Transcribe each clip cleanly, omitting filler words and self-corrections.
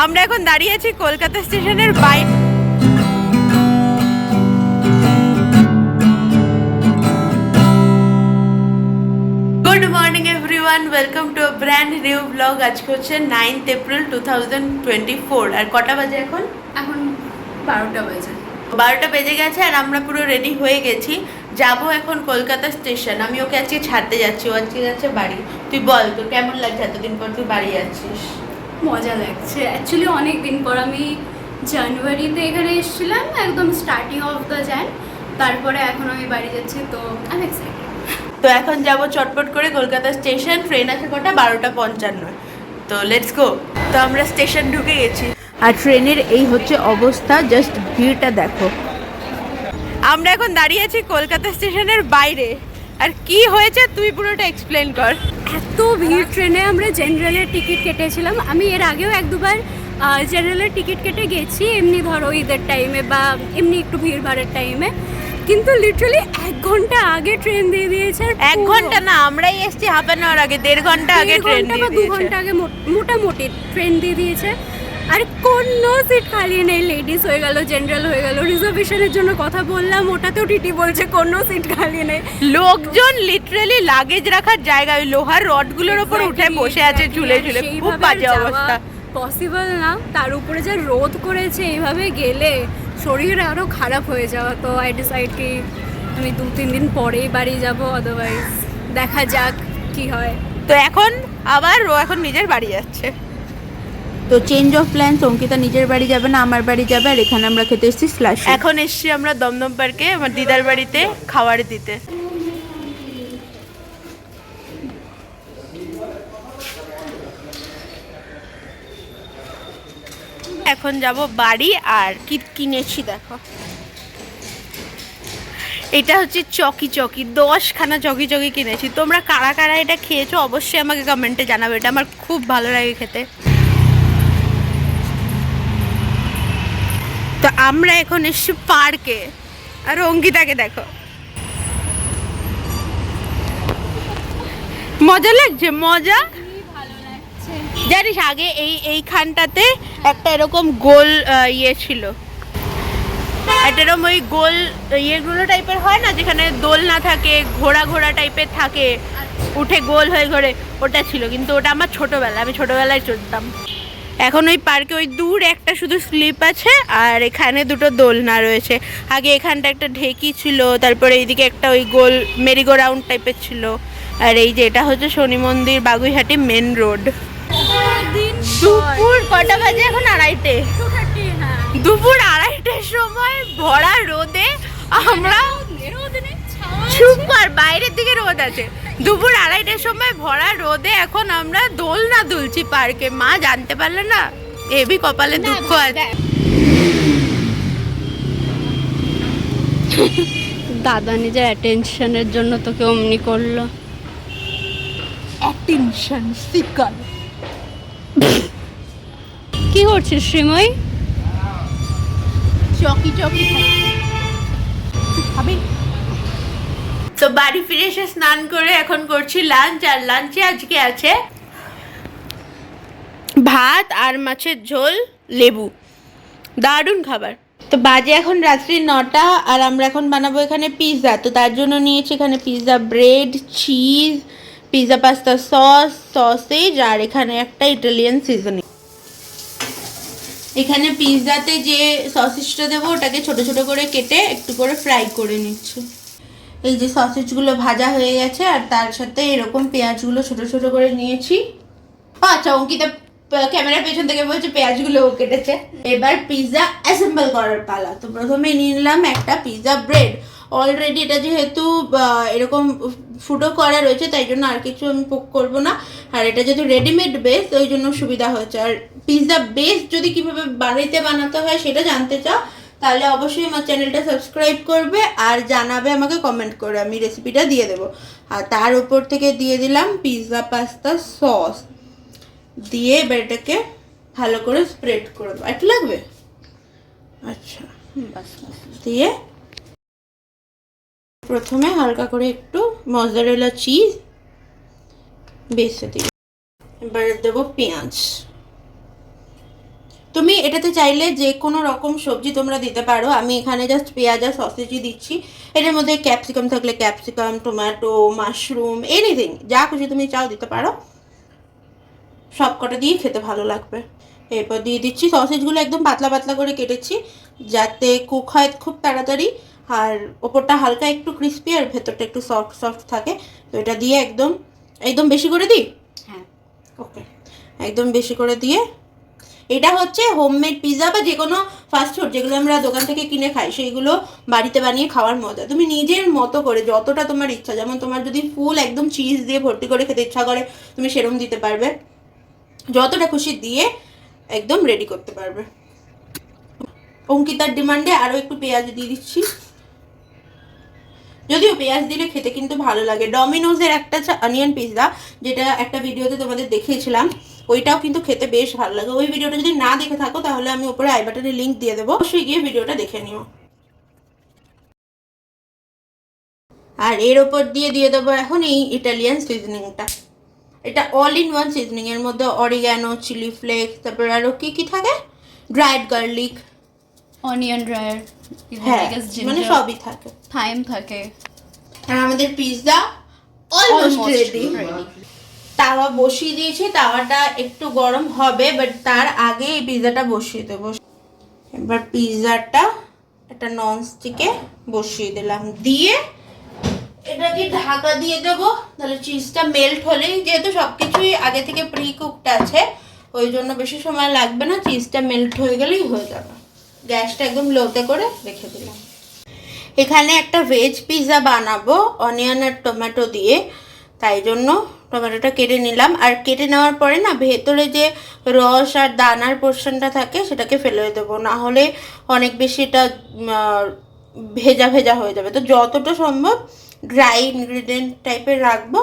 আমরা এখন দাঁড়িয়ে আছি কলকাতা স্টেশনের বাইরে। Good morning everyone, welcome to a brand new blog. আজকে হচ্ছে 9th এপ্রিল 2024। আর কটা বাজে এখন? এখন 12টা বাজে। 12টা বেজে গেছে আর আমরা পুরো রেডি হয়ে গেছি। যাব এখন কলকাতা স্টেশন। আমি ওকে আজকে ছাড়তে যাচ্ছি, ও আজকে যাচ্ছে বাড়ি। তুই বল, তোর কেমন লাগছে এতদিন পর তুই বাড়ি যাচ্ছিস? মজা লাগছে অ্যাকচুয়ালি। অনেক দিন পর আমি জানুয়ারিতে এখানে এসেছিলাম, একদম স্টার্টিং অফ দ্য জ্যান। তারপরে এখন আমি বাড়ি যাচ্ছি, তো আমি এক্সাইটেড। তো এখন যাব চটপট করে কলকাতা স্টেশন। ট্রেন আছে কটা? 12:55। তো লেটস গো। তো আমরা স্টেশন ঢুকে গেছি আর ট্রেনের এই হচ্ছে অবস্থা, জাস্ট ভিড়টা দেখো। আমরা এখন দাঁড়িয়ে আছি কলকাতা স্টেশনের বাইরে। আর কি হয়েছে তুই পুরোটা এক্সপ্লেন কর। এত ভিড় ট্রেনে। আমরা জেনারেলের টিকিট কেটেছিলাম। আমি এর আগেও এক দুবার জেনারেলের টিকিট কেটে গেছি, এমনি ধরো ঈদের টাইমে বা এমনি একটু ভিড় ভাড়ের টাইমে। কিন্তু লিটারালি 1 ঘন্টা আগে ট্রেন দিয়ে দিয়েছে। 1 ঘন্টা না, আমরাই এসছি হাফ অ্যান আওয়ার আগে, 1.5 ঘন্টা আগে ট্রেন দিয়ে দিয়েছে। 2 ঘন্টা আগে মোটামুটি ট্রেন দিয়ে দিয়েছে। আর কোনো সিট খালি নেই। লেডিস হয়ে গেল, জেনারেল হয়ে গেল, রিজার্ভেশনের জন্য কথা বললাম, ওটাতেও টিটি বলছে কোনো সিট খালি নেই। লোকজন লিটারালি লাগেজ রাখার জায়গায় লোহার রডগুলোর উপর উঠে বসে আছে ঝুলে ঝুলে। খুব বাজে অবস্থা, পসিবল না। তার উপরে যা রোদ করেছে, এইভাবে গেলে শরীর আরও খারাপ হয়ে যাওয়া। তো আই ডিসাইড কি আমি 2-3 দিন পরেই বাড়ি যাব, আদারওয়াইজ দেখা যাক কি হয়। তো এখন আবার ও এখন নিজের বাড়ি যাচ্ছে। তো চেঞ্জ অফ প্ল্যানস, অঙ্কিতা নিজের বাড়ি যাবে না, আমার বাড়ি যাবে। আর এখানে আমরা খেতে এসেছি স্ল্যাশ। এখন এসছি আমরা দমদম পার্কে আমার দিদার বাড়িতে খাবার দিতে। এখন যাব বাড়ি। আর কি কিনেছি দেখো, এটা হচ্ছে চকি 10খানা চকি কিনেছি। তোমরা কারা কারা এটা খেয়েছো অবশ্যই আমাকে কমেন্টে জানাবে, এটা আমার খুব ভালো লাগে খেতে। তো আমরা এখন এসছি পার্কে আর অঙ্কিতাকে দেখো, মজা লাগছে। মজা জানিস, আগে এইখানটাতে একটা এরকম গোল ইয়ে ছিল, একটা এরকম ওই গোল ইয়েগুলো টাইপের হয় না, যেখানে দোল না থাকে, ঘোড়া টাইপের থাকে, উঠে গোল হয়ে ঘোরে, ওটা ছিল। কিন্তু ওটা আমার আমি ছোটবেলায় চড়তাম। এখন ওই পার্কে ওই দূর একটা শুধু স্লিপ আছে আর এখানে দুটো দোলনা রয়েছে। আগে এখানটা একটা ঢেকি ছিল, তারপরে এইদিকে একটা ওই গোল মেরিগো রাউন্ড টাইপের ছিল। আর এই যে এটা হচ্ছে শনি মন্দির বাগুইহাটি মেন রোড। দুপুর কটা বাজে এখন? 2:30। দুপুর 2:30টার সময় ভরা রোদে আমরা, চুপ কর, বাইরের দিকে রোদ আছে। দুপুর 2:30টার সময় ভরা রোদে এখন আমরা দোলনা দুলছি পার্কে। মা জানতে পারলো না, এবি কপালে দুঃখ আছে। দাদা নিজের অ্যাটেনশনের জন্য তোকে অমনি করলো। Attention seeker. কি করছিস শ্রীময়? চকি খাবি? তো বাড়ি ফিরে এসে স্নান করে এখন করছি লাঞ্চ। আর লাঞ্চে আজকে আছে ভাত আর মাছের ঝোল, লেবু, দারুণ খাবার। তো বাজে এখন রাত্রি 9টা আর আমরা এখন বানাবো এখানে পিৎজা। তো তার জন্য নিয়েছি এখানে pizza bread, cheese, pizza pasta sausage আর এখানে একটা ইটালিয়ান সিজনিং। এখানে পিৎজাতে যে সসেজটা দেবো ওটাকে ছোট ছোট করে কেটে একটু করে ফ্রাই করে নিচ্ছি। এই যে সসেজগুলো ভাজা হয়ে গেছে আর তার সাথে এরকম পেঁয়াজগুলো ছোট ছোট করে নিয়েছি। আচ্ছা, অঙ্কিতা ক্যামেরার পেছন থেকে বলছে পেঁয়াজগুলো ও কেটেছে। এবার পিৎজা অ্যাসেম্বল করার পালা। তো প্রথমে নিলাম একটা পিৎজা ব্রেড। অলরেডি এটা যেহেতু এরকম ফুটো করা রয়েছে তাই জন্য আর কিছু আমি পোক করবো না। আর এটা যেহেতু রেডিমেড বেস ওই জন্য সুবিধা হয়েছে। আর পিৎজা বেস যদি কিভাবে বাড়িতে বানাতে হয় সেটা জানতে চাও তাহলে অবশ্যই আমার চ্যানেলটা সাবস্ক্রাইব করবে আর জানাবে আমাকে কমেন্ট করে, আমি রেসিপিটা দিয়ে দেবো। আর তার উপর থেকে দিয়ে দিলাম পিৎজা পাস্তা সস দিয়ে এবার এটাকে ভালো করে স্প্রেড করে দেবো। এটা লাগবে? আচ্ছা, দিয়ে প্রথমে হালকা করে একটু মজারেলা চিজ বেসে দিই। এবার দেবো পেঁয়াজ, তুমি এটাতে চাইলে যে কোনো রকম সবজি তোমরা দিতে পারো, আমি এখানে জাস্ট পেঁয়াজ আর সসেজই দিচ্ছি। এটার মধ্যে ক্যাপসিকাম থাকলে ক্যাপসিকাম, টমেটো, মাশরুম, এনিথিং যা খুশি তুমি চাও দিতে পারো, সব কটা দিয়ে খেতে ভালো লাগবে। এরপর দিয়ে দিচ্ছি সসেজগুলো, একদম পাতলা পাতলা করে কেটেছি যাতে কুক হয় খুব তাড়াতাড়ি, আর ওপরটা হালকা একটু ক্রিস্পি আর ভেতরটা একটু সফট সফট থাকে। তো এটা দিয়ে একদম একদম বেশি করে দিই। হ্যাঁ, ওকে, একদম বেশি করে দিয়ে, এটা হচ্ছে হোমমেড পিৎজা বা যে কোনো ফাস্টফুড যেগুলো আমরা দোকান থেকে কিনে খাই সেইগুলো বাড়িতে বানিয়ে খাওয়ার মজা। তুমি নিজের মতো করে যতটা তোমার ইচ্ছা, যেমন তোমার যদি ফুল একদম চিজ দিয়ে ভর্তি করে খেতে ইচ্ছা করে তুমি সেরকম দিতে পারবে, যতটা খুশি দিয়ে একদম রেডি করতে পারবে। অঙ্কিতার ডিমান্ডে আরও একটু পেঁয়াজ দিয়ে দিচ্ছি, যদিও পেঁয়াজ দিলে খেতে কিন্তু ভালো লাগে। ডমিনোজের একটা অনিয়ন পিৎজা, যেটা একটা ভিডিওতে তোমাদের দেখিয়েছিলাম, ওইটাও কিন্তু খেতে বেশ ভালো লাগে। ওই ভিডিওটা যদি না দেখে থাকো তাহলে আমি উপরে আই বাটনে লিঙ্ক দিয়ে দেবো, অবশ্যই গিয়ে ভিডিওটা দেখে নিও। আর এর ওপর দিয়ে দেবো এখন এই ইটালিয়ান সিজনিংটা। এটা অল ইন ওয়ান সিজনিং, এর মধ্যে অরিগ্যানো, চিলি ফ্লেক্স, তারপরে আরও কি থাকে, ড্রাইড গার্লিক, অনিয়ন ড্রায়ার, হ্যাঁ মানে সবই থাকে, থাইম থাকে। আর আমাদের পিৎজা অলমোস্ট রেডি। তাওয়া বসিয়ে দিয়েছি, তাওয়াটা একটু গরম হবে, বাট তার আগে এই পিৎজাটা বসিয়ে দেবো। এবার পিৎজাটা একটা ননস্টিকে বসিয়ে দিলাম, দিয়ে এটাকে ঢাকা দিয়ে দেবো। তাহলে চিজটা মেল্ট হলেই, যেহেতু সব কিছুই আগে থেকে প্রি কুকড আছে ওই জন্য বেশি সময় লাগবে না, চিজটা মেল্ট হয়ে গেলেই হয়ে যাবে। গ্যাসটা একদম লোতে করে রেখে দিলাম। এখানে একটা ভেজ পিৎজা বানাবো অনিয়ন আর টমেটো দিয়ে, তাই জন্য টমেটোটা কেটে নিলাম। আর কেটে নেওয়ার পরে না ভেতরে যে রস আর দানার পোর্শনটা থাকে সেটাকে ফেলে দেবো, না হলে অনেক বেশি এটা ভেজা ভেজা হয়ে যাবে। তো যতটা সম্ভব ড্রাই ইনগ্রিডিয়েন্ট টাইপের রাখবো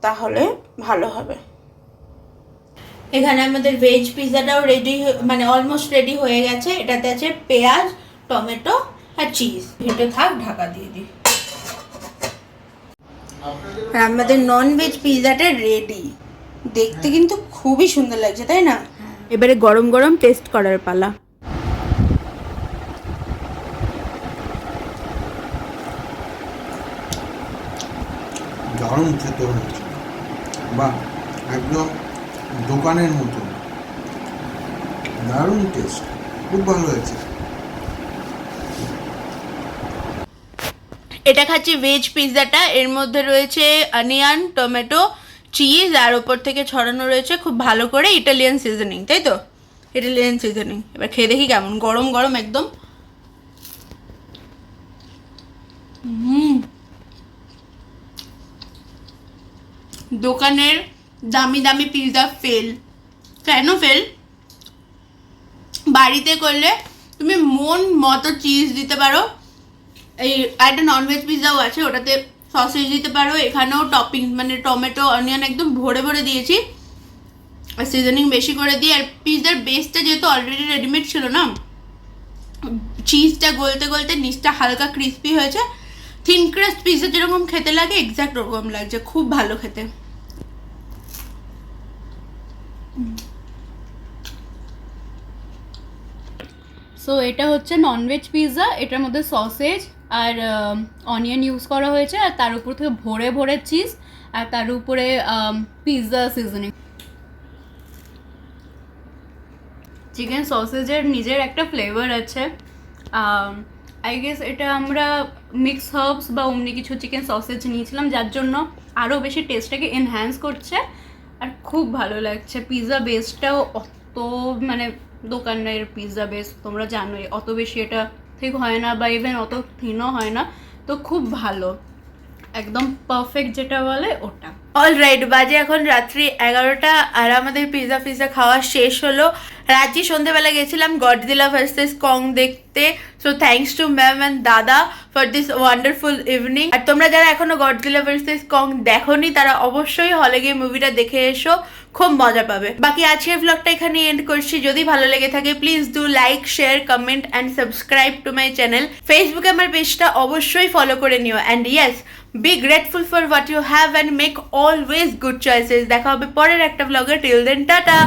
তাহলে ভালো হবে। এখানে আমাদের ভেজ পিৎজাটাও রেডি, মানে অলমোস্ট রেডি হয়ে গেছে। এটাতে আছে পেঁয়াজ, টমেটো আর চিজ। এটা থাক, ঢাকা দিয়ে দিই। আর আমাদের নন ভেজ পিৎজাটা রেডি, দেখতে কিন্তু খুবই সুন্দর লাগছে, তাই না? এবারে গরম গরম টেস্ট করার পালা। দারুণ খেতে হয়েছে, বা একদম দোকানের মতো, দারুণ টেস্ট, খুব ভালো হয়েছে। এটা খাচ্ছি ভেজ পিৎজাটা, এর মধ্যে রয়েছে অনিয়ন, টমেটো, চিজ, আর ওপর থেকে ছড়ানো রয়েছে খুব ভালো করে ইটালিয়ান সিজনিং, তাই তো? Italian seasoning. এবার খেয়ে দেখি কেমন, গরম গরম একদম। দোকানের দামি দামি পিৎজা ফেল। কেন ফেল? বাড়িতে করলে তুমি মন মতো চিজ দিতে পারো। এই একটা ননভেজ পিৎজাও আছে, ওটাতে সসেজ দিতে পারো। এখানেও টপিং মানে টমেটো, অনিয়ন একদম ভরে ভরে দিয়েছি, আর সিজনিং বেশি করে দিই। আর পিৎজার বেসটা যেহেতু অলরেডি রেডিমেড ছিল না, চিজটা গলতে গলতে নিচটা হালকা ক্রিস্পি হয়েছে। থিন ক্রাস্ট পিৎজা যেরকম খেতে লাগে এক্স্যাক্ট ওরকম লাগছে, খুব ভালো খেতে। সো এটা হচ্ছে ননভেজ পিৎজা, এটার মধ্যে সসেজ আর অনিয়ন ইউজ করা হয়েছে, আর তার উপর থেকে ভরে ভরে চিজ, আর তার উপরে পিৎজা সিজনিং। চিকেন সসেজের নিজের একটা ফ্লেভার আছে। আই গেস এটা আমরা মিক্স হার্বস বা অমনি কিছু চিকেন সসেজ নিয়েছিলাম, যার জন্য আরও বেশি টেস্টটাকে এনহ্যান্স করছে, আর খুব ভালো লাগছে। পিৎজা বেসটাও অত মানে দোকানের পিৎজা বেস তোমরা জানোই অত বেশি এটা ঠিক হয় না, বা ইভেন অত থিনও হয় না, তো খুব ভালো, একদম পারফেক্ট যেটা বলে ওটা। অলরাইট, বাজে এখন রাত্রি 11টা, আর আমাদের পিৎজা খাওয়া শেষ হলো। রাত্রি সন্ধ্যেবেলা গেছিলাম গডজিলা ভার্সেস কং দেখতে। So thanks to ma'am and দাদা ফর দিস ওয়ান্ডারফুল ইভিনিং। আর তোমরা যারা এখনো গডজিলা ভার্সেস কং দেখোনি তারা অবশ্যই হলে গিয়ে মুভিটা দেখে এসো, খুব মজা পাবে। বাকি আজকের ভ্লগটা এখানে এন্ড করছি। যদি ভালো লেগে থাকে please do like, share, comment and subscribe to my channel. ফেসবুকে আমার পেজটা অবশ্যই ফলো করে নিও। And yes, be grateful for what you have and make always good choices. দেখা হবে পরের একটা ভ্লগে। Till then, tata.